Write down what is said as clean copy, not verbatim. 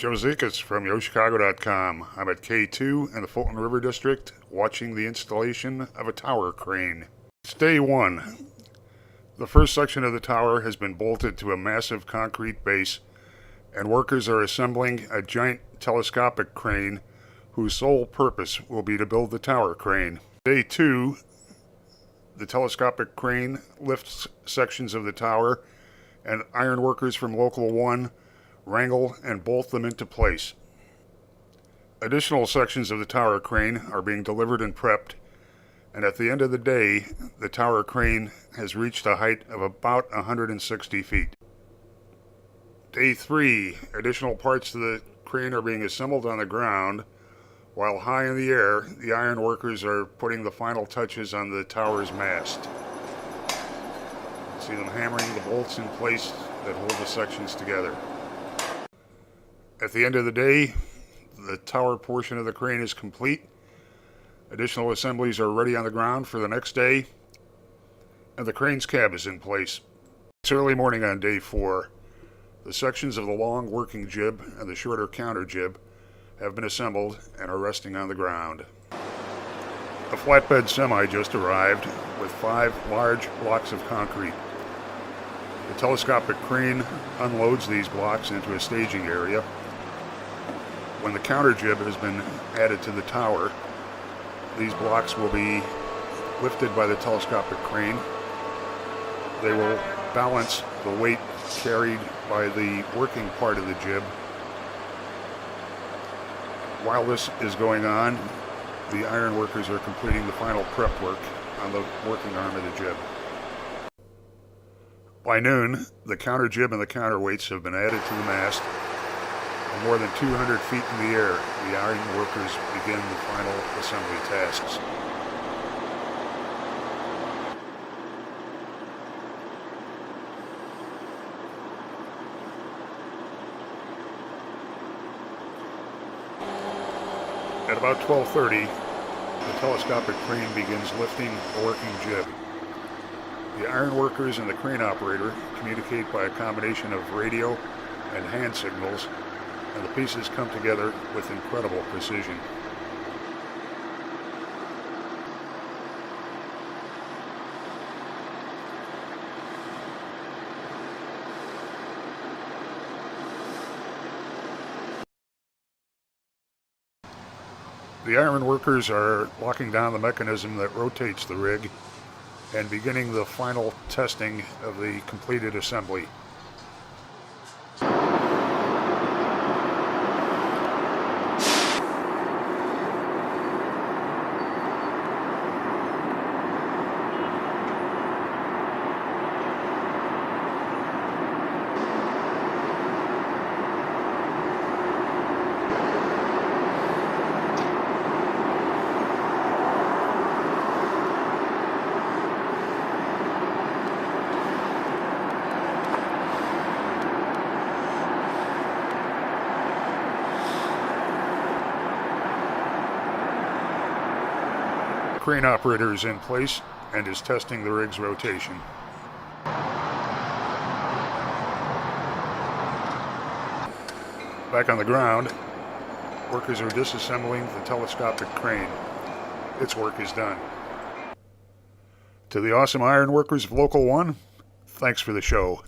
Joe Zikas from YoChicago.com. I'm at K2 in the Fulton River District watching the installation of a tower crane. It's day one. The first section of the tower has been bolted to a massive concrete base, and workers are assembling a giant telescopic crane whose sole purpose will be to build the tower crane. Day two, the telescopic crane lifts sections of the tower, and iron workers from Local 1 wrangle and bolt them into place. Additional sections of the tower crane are being delivered and prepped, and at the end of the day, the tower crane has reached a height of about 160 feet. Day 3, additional parts of the crane are being assembled on the ground, while high in the air, the iron workers are putting the final touches on the tower's mast. See them hammering the bolts in place that hold the sections together. At the end of the day, the tower portion of the crane is complete. Additional assemblies are ready on the ground for the next day, and the crane's cab is in place. It's early morning on day 4. The sections of the long working jib and the shorter counter jib have been assembled and are resting on the ground. A flatbed semi just arrived with 5 large blocks of concrete. The telescopic crane unloads these blocks into a staging area. When the counter jib has been added to the tower, these blocks will be lifted by the telescopic crane. They will balance the weight carried by the working part of the jib. While this is going on, the iron workers are completing the final prep work on the working arm of the jib. By noon, the counter jib and the counterweights have been added to the mast. And more than 200 feet in the air, the iron workers begin the final assembly tasks. At about 12:30, the telescopic crane begins lifting the working jib. The iron workers and the crane operator communicate by a combination of radio and hand signals, and the pieces come together with incredible precision. The iron workers are locking down the mechanism that rotates the rig and beginning the final testing of the completed assembly. Crane operator is in place and is testing the rig's rotation. Back on the ground, workers are disassembling the telescopic crane. Its work is done. To the awesome iron workers of Local 1, thanks for the show.